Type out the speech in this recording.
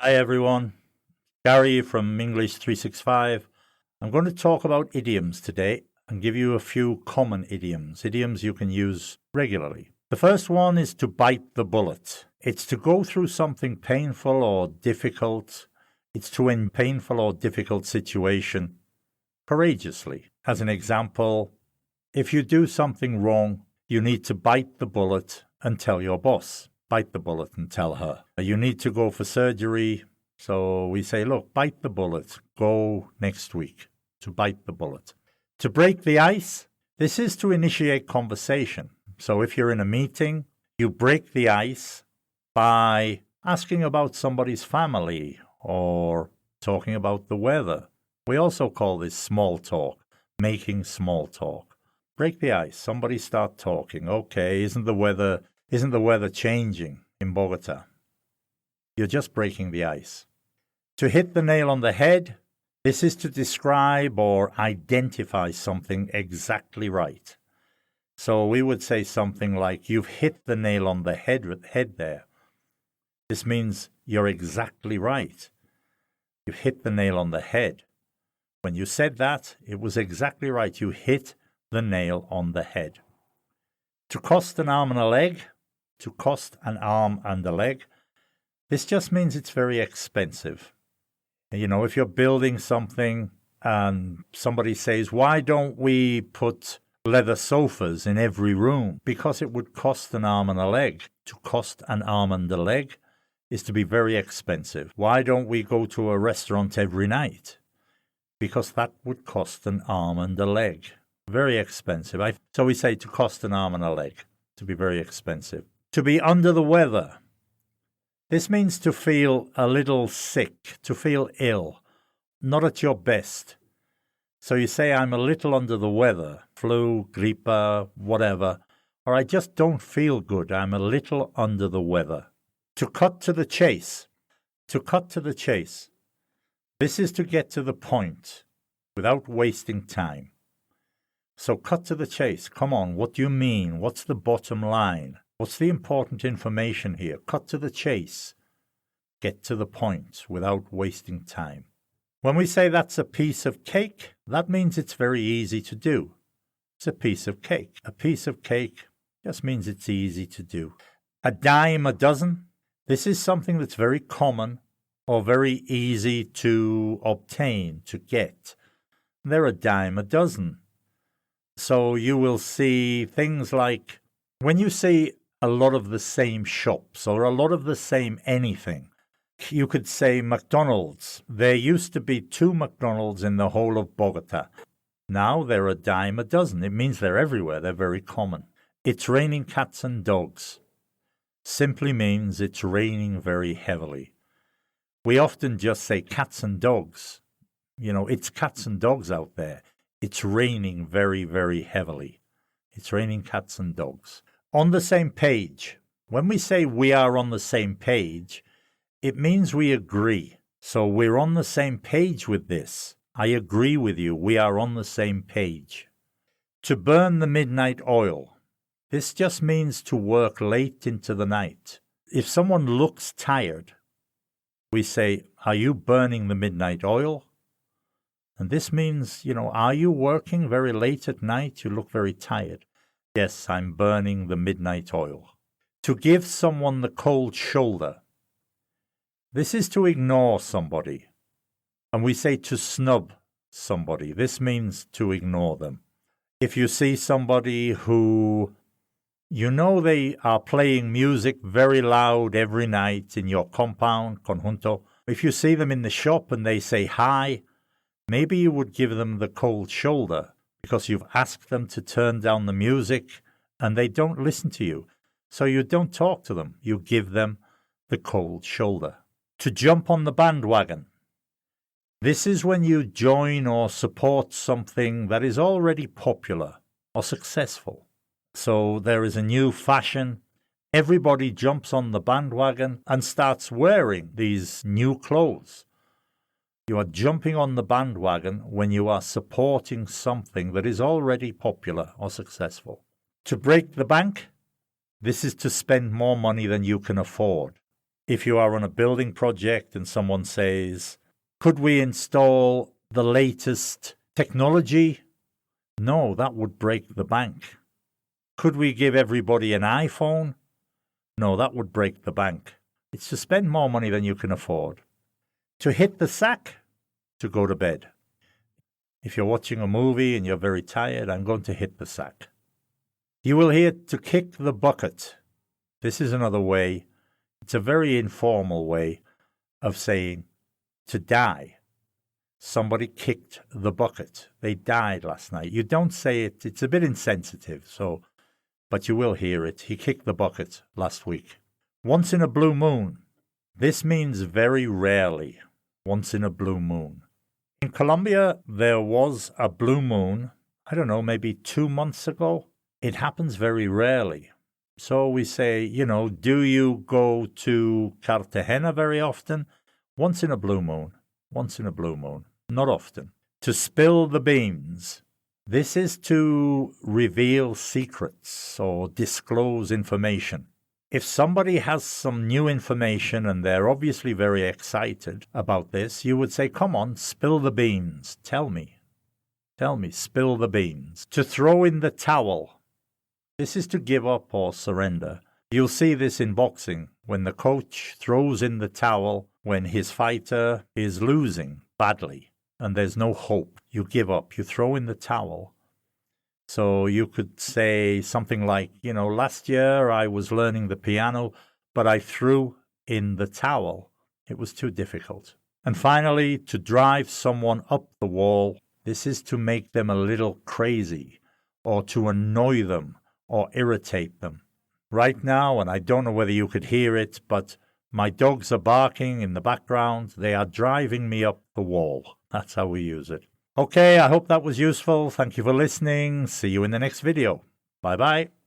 Hi everyone, Gary from English 365. I'm going to talk about idioms today and give you a few common idioms you can use regularly. The first one is to bite the bullet. It's to go through something painful or difficult. It's to end a painful or difficult situation courageously. As an example, if you do something wrong, you need to bite the bullet and tell your boss. Bite the bullet and tell her. You need to go for surgery, so we say, look, bite the bullet, go next week. To bite the bullet. To break the ice, this is to initiate conversation. So if you're in a meeting, you break the ice by asking about somebody's family or talking about the weather. We also call this small talk, making small talk. Break the ice. Somebody start talking. Okay, isn't the weather changing in Bogota? You're just breaking the ice. To hit the nail on the head, this is to describe or identify something exactly right. So we would say something like, you've hit the nail on the head there. This means you're exactly right. You've hit the nail on the head. When you said that, it was exactly right. You hit the nail on the head. To cost an arm and a leg, to cost an arm and a leg, this just means it's very expensive. You know, if you're building something and somebody says, why don't we put leather sofas in every room? Because it would cost an arm and a leg. To cost an arm and a leg is to be very expensive. Why don't we go to a restaurant every night? Because that would cost an arm and a leg. Very expensive. So we say to cost an arm and a leg, to be very expensive. To be under the weather. This means to feel a little sick, to feel ill, not at your best. So you say, I'm a little under the weather, flu, grippe, whatever, or I just don't feel good, I'm a little under the weather. To cut to the chase. To cut to the chase. This is to get to the point without wasting time. So cut to the chase. Come on, what do you mean? What's the bottom line? What's the important information here? Cut to the chase. Get to the point without wasting time. When we say that's a piece of cake, that means it's very easy to do. It's a piece of cake. A piece of cake just means it's easy to do. A dime a dozen. This is something that's very common or very easy to obtain, to get. They're a dime a dozen. So you will see things like, when you see a lot of the same shops or a lot of the same anything, you could say McDonald's. There used to be 2 McDonald's in the whole of Bogota. Now they're a dime a dozen. It means they're everywhere. They're very common. It's raining cats and dogs. Simply means it's raining very heavily. We often just say cats and dogs. You know, it's cats and dogs out there. It's raining very, very heavily. It's raining cats and dogs. On the same page. When we say we are on the same page, it means we agree. So we're on the same page with this. I agree with you. We are on the same page. To burn the midnight oil. This just means to work late into the night. If someone looks tired, we say, are you burning the midnight oil? And this means, are you working very late at night? You look very tired. Yes, I'm burning the midnight oil. To give someone the cold shoulder. This is to ignore somebody. And we say to snub somebody. This means to ignore them. If you see somebody who, they are playing music very loud every night in your compound, conjunto. If you see them in the shop and they say hi, maybe you would give them the cold shoulder because you've asked them to turn down the music and they don't listen to you. So you don't talk to them. You give them the cold shoulder. To jump on the bandwagon. This is when you join or support something that is already popular or successful. So there is a new fashion. Everybody jumps on the bandwagon and starts wearing these new clothes. You are jumping on the bandwagon when you are supporting something that is already popular or successful. To break the bank, this is to spend more money than you can afford. If you are on a building project and someone says, could we install the latest technology? No, that would break the bank. Could we give everybody an iPhone? No, that would break the bank. It's to spend more money than you can afford. To hit the sack, to go to bed. If you're watching a movie and you're very tired, I'm going to hit the sack. You will hear to kick the bucket. This is another way. It's a very informal way of saying to die. Somebody kicked the bucket. They died last night. You don't say it. It's a bit insensitive, but you will hear it. He kicked the bucket last week. Once in a blue moon. This means very rarely. Once in a blue moon. In Colombia, there was a blue moon, I don't know, maybe 2 months ago. It happens very rarely. So we say, do you go to Cartagena very often? Once in a blue moon. Once in a blue moon. Not often. To spill the beans. This is to reveal secrets or disclose information. If somebody has some new information and they're obviously very excited about this, you would say, come on, spill the beans. Tell me, spill the beans. To throw in the towel. This is to give up or surrender. You'll see this in boxing, when the coach throws in the towel when his fighter is losing badly and there's no hope. You give up, you throw in the towel. So you could say something like, last year I was learning the piano, but I threw in the towel. It was too difficult. And finally, to drive someone up the wall. This is to make them a little crazy or to annoy them or irritate them. Right now, and I don't know whether you could hear it, but my dogs are barking in the background. They are driving me up the wall. That's how we use it. Okay, I hope that was useful. Thank you for listening. See you in the next video. Bye-bye.